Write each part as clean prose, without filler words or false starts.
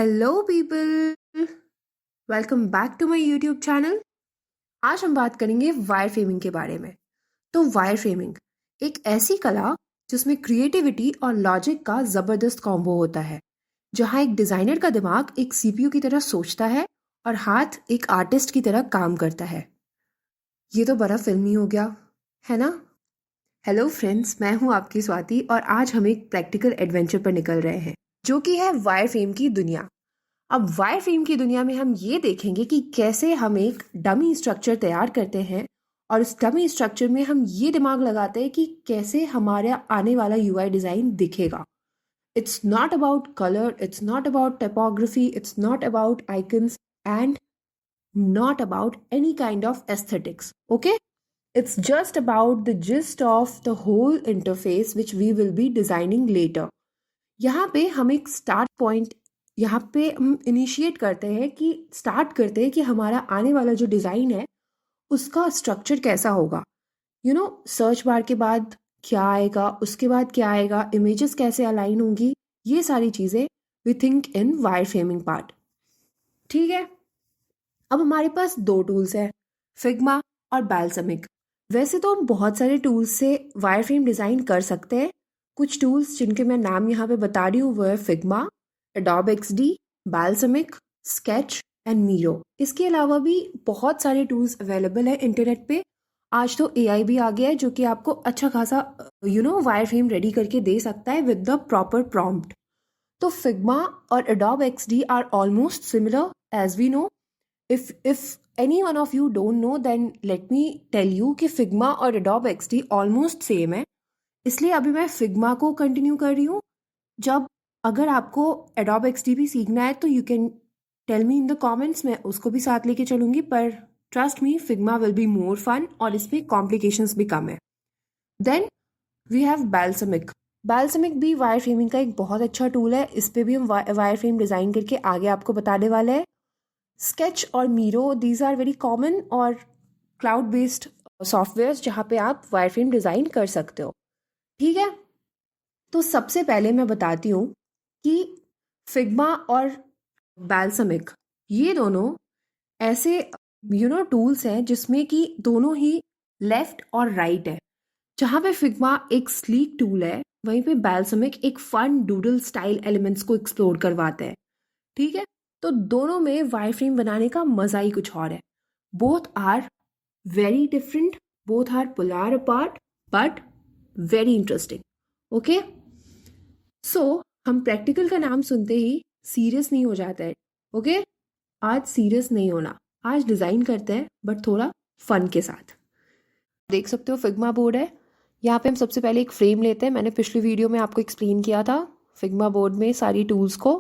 Hello people, welcome back to my YouTube channel. आज हम बात करेंगे वायर फ्रेमिंग के बारे में। तो वायर फ्रेमिंग एक ऐसी कला जिसमें क्रिएटिविटी और लॉजिक का ज़बरदस्त कॉम्बो होता है, जहां एक डिज़ाइनर का दिमाग एक सीपीयू की तरह सोचता है और हाथ एक आर्टिस्ट की तरह काम करता है। ये तो बड़ा फिल्मी हो गया, है ना? हेलो फ्रेंड्स, मैं हूं आपकी स्वाति और आज हम एक प्रैक्टिकल एडवेंचर पर निकल रहे हैं, जो कि है वायर फ्रेम की दुनिया। अब वायर फ्रेम की दुनिया में हम ये देखेंगे कि कैसे हम एक डमी स्ट्रक्चर तैयार करते हैं और इस डमी स्ट्रक्चर में हम ये दिमाग लगाते हैं कि कैसे हमारा आने वाला यूआई डिज़ाइन दिखेगा। It's not about colour, it's not about typography, it's not about icons and not about any kind of aesthetics, okay? It's just about the gist of the whole interface which we will be designing later. यहाँ पे हम एक start point यहाँ पे हम initiate करते हैं कि स्टार्ट करते हैं कि हमारा आने वाला जो डिज़ाइन है उसका स्ट्रक्चर कैसा होगा। सर्च बार के बाद क्या आएगा, उसके बाद क्या आएगा, इमेजेस कैसे अलाइन होंगी, ये सारी चीज़ें we think in wire framing part. ठीक है, अब हमारे पास दो टूल्स हैं, फिग्मा और बैल्समिक। वैसे तो हम बहुत सारे टूल्स से वायर फ्रेम डिज़ाइन कर सकते हैं। कुछ टूल्स जिनके मैं नाम यहाँ पे बता रही हूँ वो है Figma, Adobe XD, Balsamiq, Sketch and Miro. इसके अलावा भी बहुत सारे टूल्स अवेलेबल है इंटरनेट पे। आज तो AI भी आ गया है जो कि आपको अच्छा खासा वायर फ्रेम रेडी करके दे सकता है विद द प्रॉपर प्रॉम्प्ट। तो फिग्मा और Adobe XD are almost similar as we know. if any one of you don't know then let me tell you कि फिग्मा और एडोब XD ऑलमोस्ट सेम है, इसलिए अभी मैं फिग्मा को continue कर रही हूँ। जब अगर आपको एडोब XD भी सीखना है तो you can tell me in the comments, मैं उसको भी साथ लेके चलूंगी, पर trust me Figma will be more fun और इसमें कॉम्प्लिकेशंस भी कम है। Then we have Balsamiq. Balsamiq भी वायर फ्रेमिंग का एक बहुत अच्छा टूल है, इस पे भी हम वायर फ्रेम डिज़ाइन करके आगे आपको बताने वाले हैं। स्केच और Miro, these are very common और क्लाउड बेस्ड सॉफ्टवेयर जहाँ पे आप वायर फ्रेम डिज़ाइन कर सकते हो। ठीक है, तो सबसे पहले मैं बताती हूँ कि फिग्मा और बैल्समिक ये दोनों ऐसे टूल्स हैं जिसमें कि दोनों ही लेफ्ट और राइट है। जहाँ पे फिग्मा एक स्लीक टूल है, वहीं पे बैल्समिक एक फन डूडल स्टाइल एलिमेंट्स को एक्सप्लोर करवाते हैं। ठीक है, तो दोनों में वायर फ्रेम बनाने का मजा ही कुछ और है। Both are very different, both are polar apart but very interesting. Okay, so हम प्रैक्टिकल का नाम सुनते ही सीरियस नहीं हो जाता है। ओके, आज सीरियस नहीं होना, आज डिज़ाइन करते हैं बट थोड़ा फन के साथ। देख सकते हो फिग्मा बोर्ड है, यहाँ पे हम सबसे पहले एक फ्रेम लेते हैं। मैंने पिछली वीडियो में आपको एक्सप्लेन किया था फिग्मा बोर्ड में सारी टूल्स को,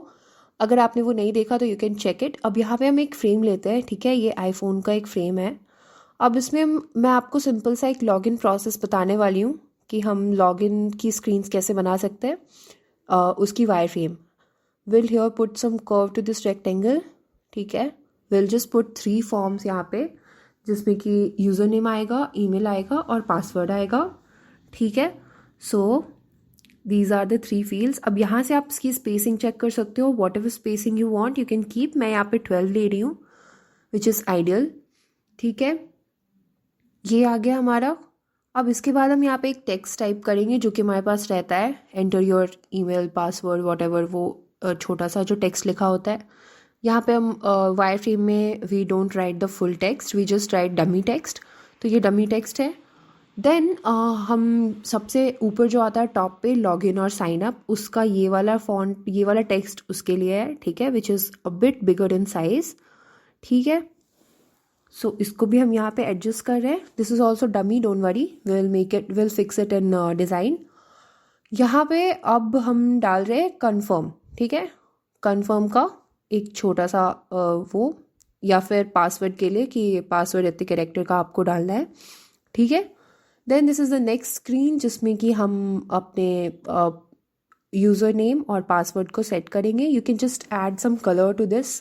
अगर आपने वो नहीं देखा तो यू कैन चेक इट। अब यहाँ पे हम एक फ़्रेम लेते हैं, ठीक है, ये आईफोन का एक फ़्रेम है। अब इसमें मैं आपको सिंपल सा एक लॉगिन प्रोसेस बताने वाली हूँ कि हम लॉगिन की स्क्रीन्स कैसे बना सकते हैं। उसकी wire frame will here put some curve to this rectangle, ठीक है। विल जस्ट पुट 3 फॉर्म्स यहाँ पे, जिसमें कि यूज़र नेम आएगा, ईमेल आएगा और पासवर्ड आएगा, ठीक है। So these are the 3 fields. अब यहाँ से आप इसकी स्पेसिंग चेक कर सकते हो, what ever spacing you want you can keep. मैं यहाँ पे 12 ले रही हूँ विच इज़ आइडियल, ठीक है। ये आ गया हमारा। अब इसके बाद हम यहाँ पे एक टेक्स्ट टाइप करेंगे जो कि हमारे पास रहता है, enter your email password what ever, वो छोटा सा जो टेक्स्ट लिखा होता है। यहाँ पे हम वायर फ्रेम में we don't write the full text, we just write dummy text, तो ये डमी टेक्स्ट है। देन हम सबसे ऊपर जो आता है टॉप पे लॉगिन और साइन अप, उसका ये वाला फॉन्ट, ये वाला टेक्स्ट उसके लिए है, ठीक है, which is a bit bigger in size, ठीक है। सो इसको भी हम यहाँ पे एडजस्ट कर रहे हैं। This is also dummy, don't worry, will make it, will fix it in design. यहाँ पे अब हम डाल रहे हैं कन्फर्म, ठीक है, कन्फर्म का एक छोटा सा वो, या फिर पासवर्ड के लिए कि पासवर्ड इतने कैरेक्टर का आपको डालना है, ठीक है। Then this is the next screen जिसमें कि हम अपने यूज़र नेम और पासवर्ड को सेट करेंगे। You can just add some colour to this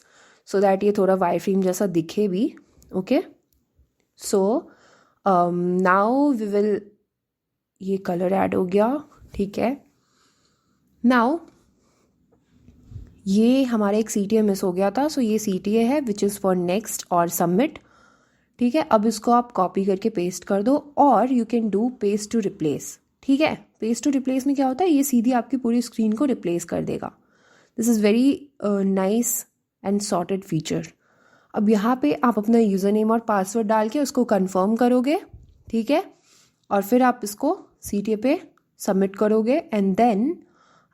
so that ये थोड़ा वायर फ्रेम जैसा दिखे भी, okay. So now we will, ये कलर ऐड हो गया, ठीक है। नाउ ये हमारा एक CTA मिस हो गया था, सो ये CTA है विच इज़ फॉर नेक्स्ट और सबमिट। ठीक है, अब इसको आप कॉपी करके पेस्ट कर दो, और you can do paste to replace. ठीक है, पेस्ट टू रिप्लेस में क्या होता है, ये सीधी आपकी पूरी स्क्रीन को रिप्लेस कर देगा। This is very nice and sorted feature. अब यहाँ पे आप अपना यूज़र नेम और पासवर्ड डाल के उसको कंफर्म करोगे। ठीक है, और फिर आप इसको CTA पे सबमिट करोगे, एंड देन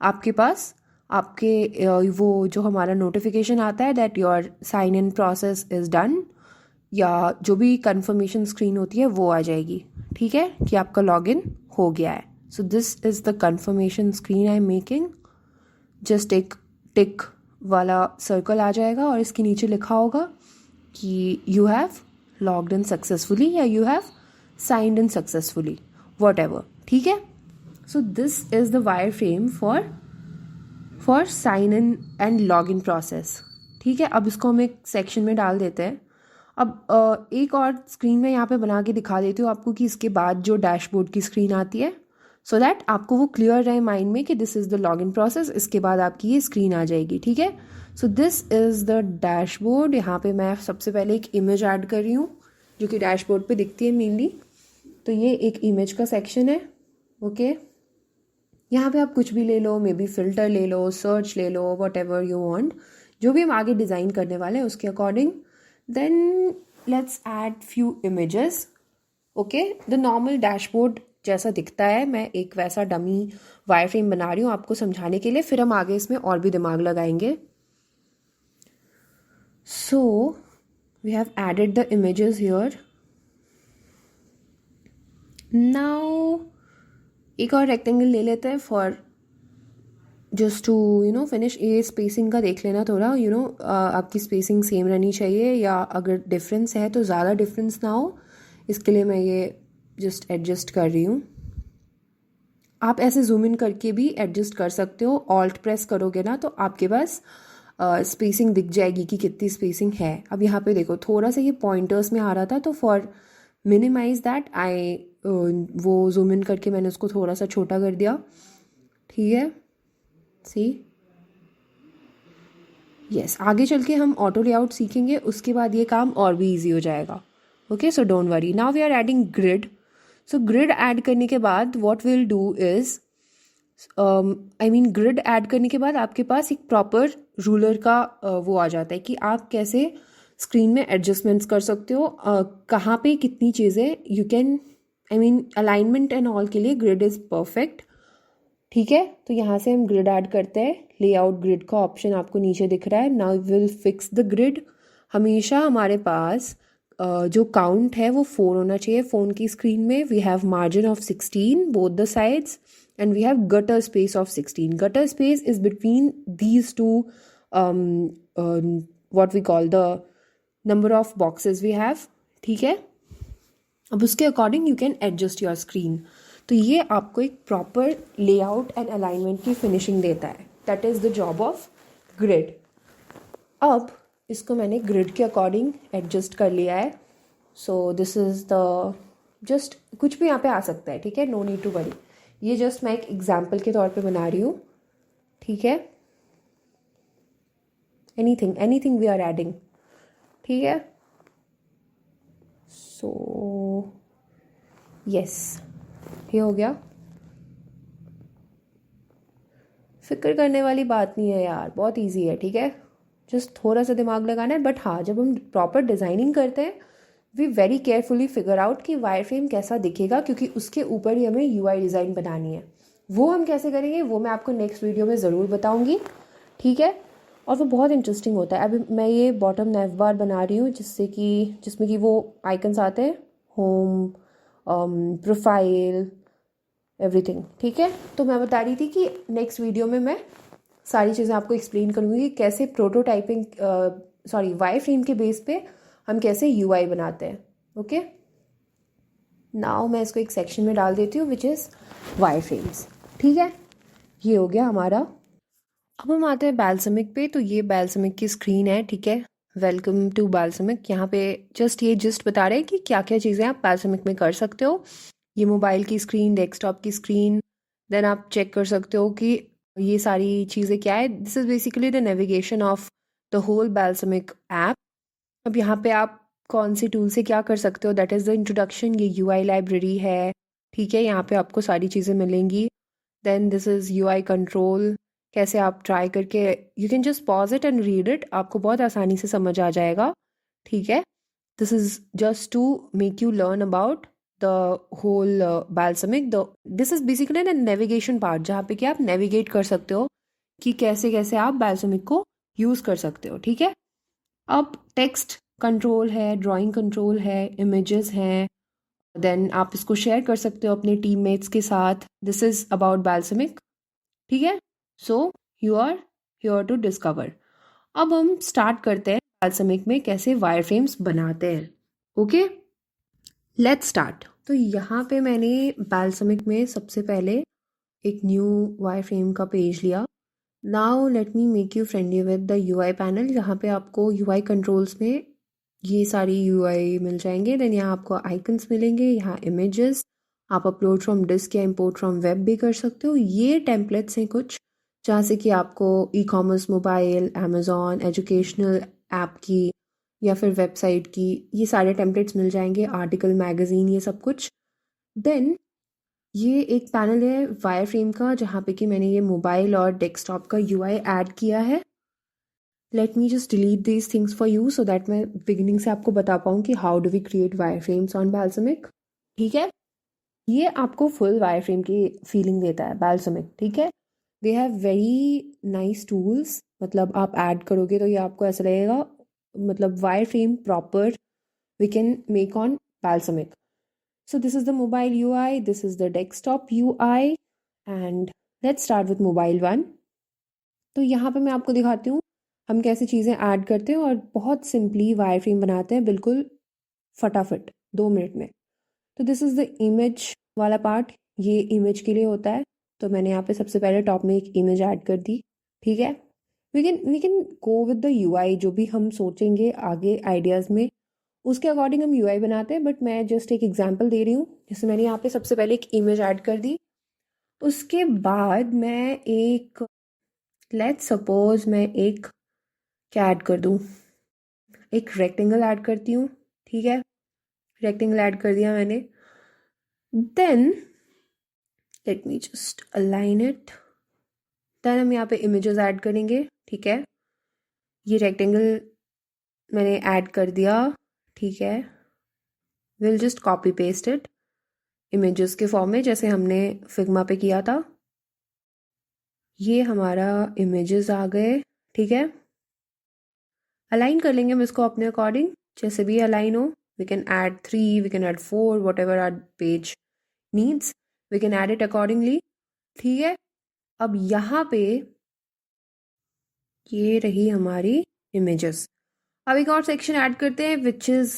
आपके पास आपके वो जो हमारा नोटिफिकेशन आता है that your sign in process is done, या जो भी कंफर्मेशन स्क्रीन होती है वो आ जाएगी। ठीक है, कि आपका लॉगिन हो गया है। So this is the confirmation screen I am making. Just एक टिक वाला सर्कल आ जाएगा और इसके नीचे लिखा होगा कि you have logged in successfully या you have signed in successfully, whatever. ठीक है, so this is the wire frame for sign in and log in process. ठीक है, अब इसको हम एक सेक्शन में डाल देते हैं। अब एक और स्क्रीन में यहाँ पे बना के दिखा देती हूँ आपको कि इसके बाद जो डैशबोर्ड की स्क्रीन आती है, सो दैट आपको वो क्लियर रहे माइंड में कि this is the login process, इसके बाद आपकी ये स्क्रीन आ जाएगी। ठीक है, so this is the dashboard. यहाँ पे मैं सबसे पहले एक इमेज ऐड कर रही हूँ जो कि डैशबोर्ड पे दिखती है मेनली। तो ये एक इमेज का सेक्शन है। ओके, यहाँ पे आप कुछ भी ले लो, मे बी फिल्टर ले लो, सर्च ले लो, वट एवर यू वॉन्ट, जो भी हम आगे डिज़ाइन करने वाले हैं उसके according. Then let's add few images. Okay, the normal dashboard जैसा दिखता है, मैं एक वैसा डमी वायर फ्रेम बना रही हूँ आपको समझाने के लिए, फिर हम आगे इसमें और भी दिमाग लगाएंगे। So we have added the images here. Now एक और रेक्टेंगल ले लेते हैं फॉर जस्ट टू फिनिश। ये स्पेसिंग का देख लेना थोड़ा, आपकी स्पेसिंग सेम रहनी चाहिए, या अगर डिफरेंस है तो ज़्यादा डिफरेंस ना हो, इसके लिए मैं ये जस्ट एडजस्ट कर रही हूँ। आप ऐसे जूम इन करके भी एडजस्ट कर सकते हो। ऑल्ट प्रेस करोगे ना तो आपके पास स्पेसिंग दिख जाएगी कि कितनी स्पेसिंग है। अब यहाँ पे देखो थोड़ा सा ये पॉइंटर्स में आ रहा था, तो फॉर मिनिमाइज दैट आई वो जूम इन करके मैंने उसको थोड़ा सा छोटा कर दिया। ठीक है, सी यस, आगे चल के हम ऑटो लेआउट सीखेंगे, उसके बाद ये काम और भी ईजी हो जाएगा। Okay, so don't worry. Now we are adding grid. So grid add करने के बाद what will do is, grid add करने के बाद आपके पास एक प्रॉपर रूलर का वो आ जाता है कि आप कैसे स्क्रीन में एडजस्टमेंट्स कर सकते हो, कहाँ पे कितनी चीज़ें you can, alignment and all के लिए ग्रिड इज़ परफेक्ट। ठीक है, तो यहाँ से हम ग्रिड ऐड करते हैं। लेआउट ग्रिड का ऑप्शन आपको नीचे दिख रहा है। Now will fix the grid. हमेशा हमारे पास जो काउंट है वो 4 होना चाहिए फ़ोन की स्क्रीन में। We have margin of 16 both the sides, and we have gutter space of 16. Gutter space is between these two, what we call the number of boxes we have. ठीक है, अब उसके according you can adjust your screen. तो ये आपको एक proper layout and alignment की finishing देता है। That is the job of grid. अब इसको मैंने ग्रिड के अकॉर्डिंग एडजस्ट कर लिया है। So this is the just कुछ भी यहाँ पे आ सकता है। ठीक है, नो नीड टू वरी। ये जस्ट मैं एक एग्जाम्पल के तौर पे बना रही हूँ। ठीक है, एनीथिंग वी आर एडिंग। ठीक है, सो यस, ये हो गया। फिक्र करने वाली बात नहीं है यार, बहुत इजी है। ठीक है, जस्ट थोड़ा सा दिमाग लगाना है। बट हाँ, जब हम प्रॉपर डिज़ाइनिंग करते हैं we very carefully figure out कि वायर फ्रेम कैसा दिखेगा, क्योंकि उसके ऊपर ही हमें यूआई डिज़ाइन बनानी है। वो हम कैसे करेंगे वो मैं आपको नेक्स्ट वीडियो में ज़रूर बताऊंगी। ठीक है, और वो बहुत इंटरेस्टिंग होता है। अभी मैं ये बॉटम नेव बार बना रही हूँ जिसमें कि वो आइकन्स आते हैं, होम, प्रोफाइल, एवरीथिंग। ठीक है, तो मैं बता रही थी कि नेक्स्ट वीडियो में मैं सारी चीज़ें आपको एक्सप्लेन करूँगी कि कैसे प्रोटोटाइपिंग वायर फ्रेम के बेस पे हम कैसे यूआई बनाते हैं। ओके, नाउ मैं इसको एक सेक्शन में डाल देती हूँ विच इज़ वायर फ्रेम्स। ठीक है, ये हो गया हमारा। अब हम आते हैं बैल्समिक पे। तो ये बैल्समिक की स्क्रीन है। ठीक है, वेलकम टू बैल्समिक। यहाँ पे जस्ट बता रहे हैं कि क्या क्या चीज़ें आप बैल्समिक में कर सकते हो। ये मोबाइल की स्क्रीन, डेस्कटॉप की स्क्रीन, देन आप चेक कर सकते हो कि ये सारी चीज़ें क्या है, this is basically the navigation of the whole Balsamiq app. अब यहाँ पे आप कौन सी टूल से क्या कर सकते हो, दैट इज़ द इंट्रोडक्शन। ये यूआई लाइब्रेरी है, ठीक है, यहाँ पे आपको सारी चीज़ें मिलेंगी। Then this is UI control, कैसे आप ट्राई करके you can just pause it and read it, आपको बहुत आसानी से समझ आ जाएगा, ठीक है। This is just to make you learn about the whole Balsamiq। The this is basically the navigation part, जहाँ पे कि आप नेविगेट कर सकते हो कि कैसे कैसे आप Balsamiq को यूज़ कर सकते हो, ठीक है। अब टेक्स्ट कंट्रोल है, ड्राइंग कंट्रोल है, इमेजेस हैं, देन आप इसको शेयर कर सकते हो अपने टीममेट्स के साथ। दिस इज़ अबाउट Balsamiq, ठीक है। So you are here to discover. अब हम स्टार्ट करते हैं Balsamiq में कैसे वायर फ्रेम्स बनाते हैं, ओके, लेट्स स्टार्ट। तो यहाँ पे मैंने Balsamiq में सबसे पहले एक न्यू वायर फ्रेम का पेज लिया। Now let me make you friendly with the UI panel. यहाँ पे आपको यूआई कंट्रोल्स में ये सारी यूआई मिल जाएंगे। देन यहाँ आपको आइकन्स मिलेंगे, यहाँ इमेजेस, आप अपलोड फ्रॉम डिस्क या इंपोर्ट फ्रॉम वेब भी कर सकते हो। ये टेम्पलेट्स हैं कुछ, जहाँ से कि आपको e commerce, mobile, Amazon, educational app की या फिर वेबसाइट की ये सारे टेम्पलेट्स मिल जाएंगे, आर्टिकल, मैगजीन, ये सब कुछ। देन ये एक पैनल है वायर फ्रेम का, जहाँ पे कि मैंने ये मोबाइल और डेस्कटॉप का यूआई ऐड किया है। Let me just delete these things for you so that मैं बिगिनिंग से आपको बता पाऊँ कि how do we create wire frames on Balsamiq, ठीक है। ये आपको फुल वायर फ्रेम की फीलिंग देता है Balsamiq, ठीक है। They have very nice tools, मतलब आप ऐड करोगे तो ये आपको ऐसा लगेगा, मतलब wire frame proper we can make on Balsamiq। So this is the mobile UI, this is the desktop UI, and let's start with mobile one। तो यहाँ पे मैं आपको दिखाती हूँ हम कैसे चीज़ें ऐड करते हैं और बहुत सिंपली वायर फ्रेम बनाते हैं, बिल्कुल फटाफट 2 मिनट में। तो दिस इज़ द इमेज वाला पार्ट, ये इमेज के लिए होता है। तो मैंने यहाँ पे सबसे पहले टॉप में एक इमेज ऐड कर दी, ठीक है। We can go with the UI, जो भी हम सोचेंगे आगे आइडियाज़ में उसके अकॉर्डिंग हम यूआई बनाते हैं, बट मैं जस्ट एक एग्जांपल दे रही हूँ। जैसे मैंने यहाँ पे सबसे पहले एक इमेज ऐड कर दी, उसके बाद मैं एक, लेट्स सपोज मैं एक क्या ऐड कर दूँ, एक रेक्टेंगल ऐड करती हूँ, ठीक है। रेक्टेंगल ऐड कर दिया मैंने। Then let me just align it. Then हम यहाँ पे इमेजेस ऐड करेंगे, ठीक है। ये रेक्टेंगल मैंने ऐड कर दिया, ठीक है। Will just copy paste it images के फॉर्म में, जैसे हमने फिग्मा पे किया था। ये हमारा इमेजेस आ गए, ठीक है। अलाइन कर लेंगे हम इसको अपने अकॉर्डिंग, जैसे भी अलाइन हो। We can add 3, we can add 4, whatever our page needs, we can add it accordingly, ठीक है। अब यहाँ पे ये रही हमारी इमेजेस। अब एक और सेक्शन ऐड करते हैं which is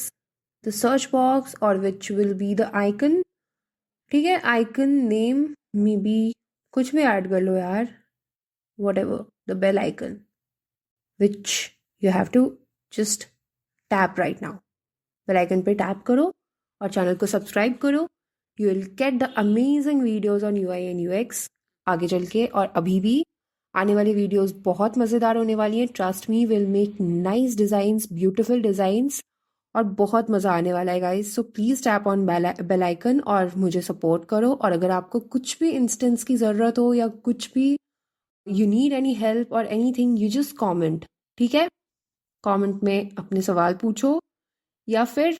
the search box और which will be the icon, ठीक है। आइकन नेम मे बी कुछ भी ऐड कर लो यार, whatever, the bell icon which you have to just tap right now। Bell icon पे टैप करो और चैनल को सब्सक्राइब करो। You will get the amazing videos on UI and UX आगे चल के, और अभी भी आने वाली वीडियोस बहुत मज़ेदार होने वाली हैं। Trust me, will make nice designs, beautiful designs, और बहुत मज़ा आने वाला है guys. So please tap on bell icon और मुझे सपोर्ट करो। और अगर आपको कुछ भी इंस्टेंस की ज़रूरत हो या कुछ भी यू नीड एनी हेल्प और एनीथिंग, यू जस्ट कमेंट, ठीक है। कमेंट में अपने सवाल पूछो, या फिर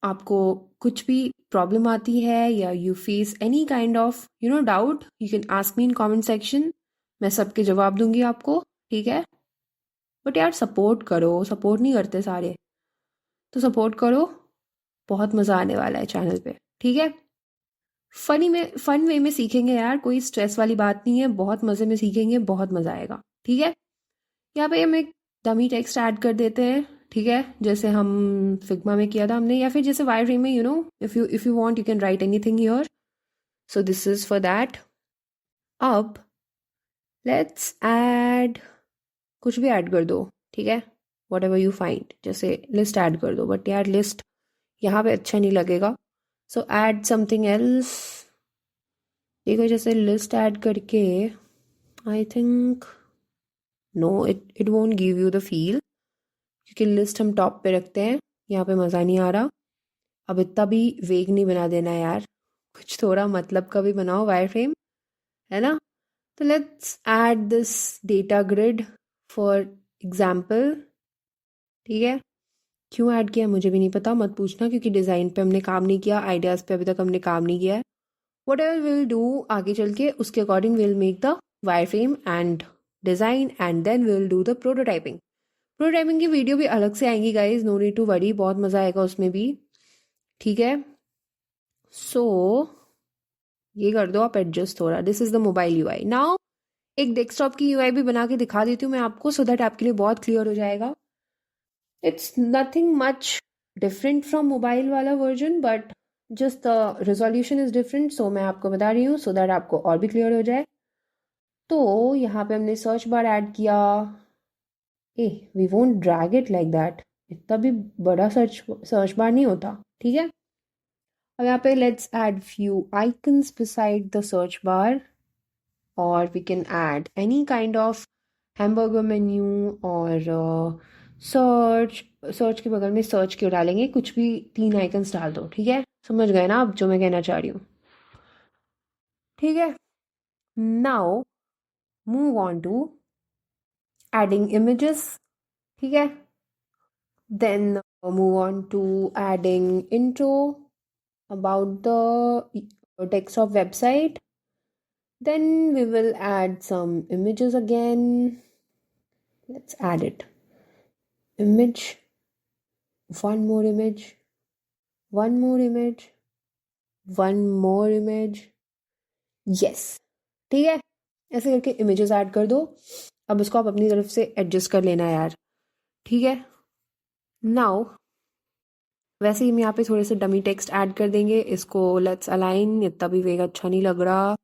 आपको कुछ भी प्रॉब्लम आती है या you face any kind of doubt, you can ask me in comment section. मैं सबके जवाब दूंगी आपको, ठीक है। बट यार सपोर्ट करो, सपोर्ट नहीं करते सारे, तो सपोर्ट करो। बहुत मज़ा आने वाला है चैनल पे, ठीक है। फन वे में सीखेंगे यार, कोई स्ट्रेस वाली बात नहीं है, बहुत मज़े में सीखेंगे, बहुत मज़ा आएगा, ठीक है। यहाँ पे हम एक डमी टेक्स्ट ऐड कर देते हैं, ठीक है, जैसे हम फिग्मा में किया था हमने, या फिर जैसे वायर फ्रेम में, if you want you can write anything here. So this is for that. अब लेट्स ऐड, कुछ भी ऐड कर दो, ठीक है, वट एवर यू फाइंड। जैसे लिस्ट ऐड कर दो, बट यार लिस्ट यहाँ पे अच्छा नहीं लगेगा, सो ऐड समथिंग एल्स। देखो जैसे लिस्ट ऐड करके I think no, it won't give you the feel, क्योंकि लिस्ट हम टॉप पे रखते हैं, यहाँ पे मज़ा नहीं आ रहा। अब इतना भी वेग नहीं बना देना यार, कुछ थोड़ा मतलब का भी बनाओ वायर फ्रेम, है ना। तो let's add this data grid for example. ठीक है, क्यों ऐड किया मुझे भी नहीं पता, मत पूछना, क्योंकि डिज़ाइन पे हमने काम नहीं किया, आइडियाज़ पे अभी तक हमने काम नहीं किया है। वट एवर विल डू आगे चल के, उसके according will make the wire frame and design, and then will do the prototyping. Prototyping की वीडियो भी अलग से आएंगी guys, no need to worry, बहुत मज़ा आएगा उसमें भी। ठीक है, सो ये कर दो आप एडजस्ट थोड़ा। This is the mobile UI. Now एक डेस्कटॉप की यूआई भी बना के दिखा देती हूँ मैं आपको, सो दैट आपके लिए बहुत क्लियर हो जाएगा। It's nothing much different from mobile वाला version, but just the resolution is different, so मैं आपको बता रही हूँ सो दैट आपको और भी क्लियर हो जाए। तो यहाँ पे हमने सर्च बार ऐड किया। A V won't drag it like that, इतना भी बड़ा सर्च बार नहीं होता। ठीक है, अब यहाँ पे let's add few icons beside the search bar, और we can add any kind of hamburger menu, और सर्च सर्च के बगल में सर्च क्यों डालेंगे, कुछ भी 3 आइकन्स डाल दो। ठीक है, समझ गए ना आप जो मैं कहना चाह रही हूँ। ठीक है, now move on to adding images. ठीक है, then move on to adding intro about the desktop website. Then we will add some images again. Let's add it. Image, one more image, one more image, one more image. Yes, ठीक है, ऐसे करके images add कर दो। अब इसको आप अपनी तरफ से एडजस्ट कर लेना यार। ठीक है, नाउ वैसे ही हम यहाँ पे थोड़े से डमी टेक्स्ट ऐड कर देंगे। इसको लेट्स अलाइन, इतना भी वेग अच्छा नहीं लग रहा,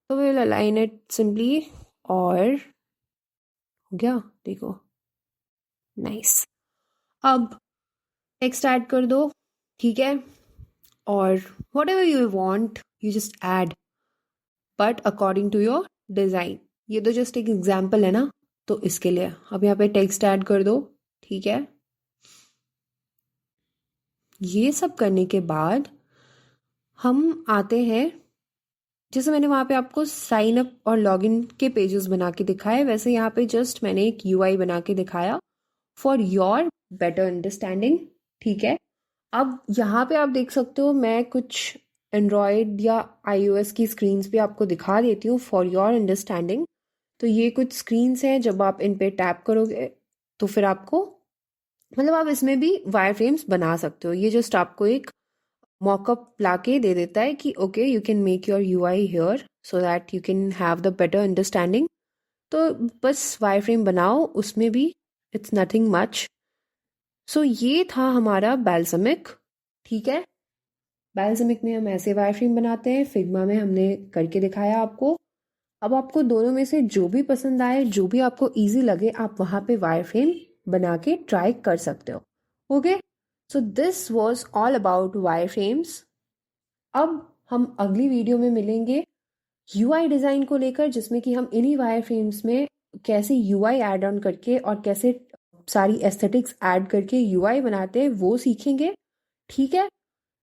तो विल अलाइन इट सिंपली, और हो गया, देखो, नाइस। अब टेक्स्ट ऐड कर दो। ठीक है, और whatever you want you just add, but according to your design. ये तो जस्ट एक एग्जाम्पल है ना, तो इसके लिए अब यहाँ पे टेक्स्ट ऐड कर दो। ठीक है, ये सब करने के बाद हम आते हैं, जैसे मैंने वहाँ पे आपको साइन अप और लॉगिन के पेजेस बना के दिखाए, वैसे यहाँ पे जस्ट मैंने एक यूआई बना के दिखाया फॉर योर बेटर अंडरस्टैंडिंग। ठीक है, अब यहाँ पे आप देख सकते हो, मैं कुछ एंड्रॉयड या आईओएस की स्क्रीन्स पे आपको दिखा देती हूँ फॉर योर अंडरस्टैंडिंग। तो ये कुछ स्क्रीन्स हैं, जब आप इन पे टैप करोगे तो फिर आपको, मतलब आप इसमें भी वायर फ्रेम्स बना सकते हो। ये जस्ट आपको एक मॉकअप लाके दे देता है कि okay you can make your UI here so that you can have the better understanding. तो बस वायर फ्रेम बनाओ उसमें भी, इट्स नथिंग मच। सो ये था हमारा बैल्समिक। ठीक है, बैल्समिक में हम ऐसे वायर फ्रेम बनाते हैं, फिग्मा में हमने करके दिखाया आपको। अब आपको दोनों में से जो भी पसंद आए, जो भी आपको इजी लगे, आप वहाँ पे वायर फ्रेम बना के ट्राई कर सकते हो। Okay, so this was all about wire frames. अब हम अगली वीडियो में मिलेंगे यूआई डिज़ाइन को लेकर, जिसमें कि हम इन्हीं वायर फ्रेम्स में कैसे यूआई ऐड ऑन करके और कैसे सारी एस्थेटिक्स ऐड करके यूआई बनाते हैं वो सीखेंगे। ठीक है,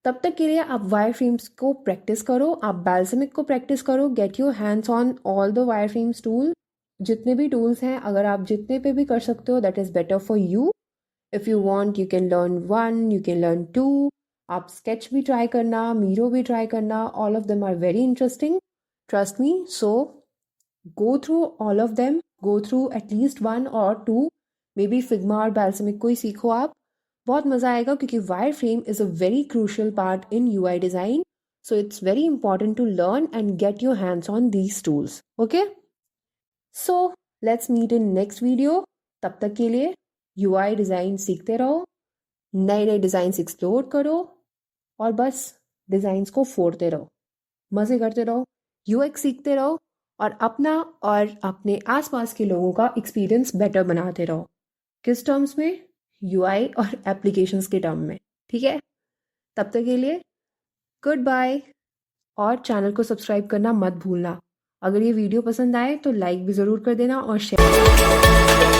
तब तक के लिए आप वायर फ्रेम्स को प्रैक्टिस करो, आप बैल्समिक को प्रैक्टिस करो, gate your hands on all the wire frames tool, जितने भी टूल्स हैं, अगर आप जितने पे भी कर सकते हो that is better for you. If you want you can learn 1, you can learn 2, आप स्केच भी ट्राई करना, मीरो भी ट्राई करना, all of them are very interesting, trust me. So go through all of them, go through at least 1 or 2, may be Figma और बैल्समिक को ही सीखो आप, बहुत मज़ा आएगा, क्योंकि wire frame is a very crucial part in UI design, so it's very important to learn and get your hands on these tools. Okay, so let's meet in next video. तब तक के लिए यूआई डिज़ाइन सीखते रहो, नए नए designs explore करो, और बस डिज़ाइंस को फोड़ते रहो, मज़े करते रहो, यूएक्स सीखते रहो, और अपना और अपने आसपास के लोगों का एक्सपीरियंस बेटर बनाते रहो। किस टर्म्स में? यूआई और एप्लीकेशंस के टर्म में। ठीक है, तब तक के लिए गुड बाय, और चैनल को सब्सक्राइब करना मत भूलना। अगर ये वीडियो पसंद आए तो लाइक भी ज़रूर कर देना और शेयर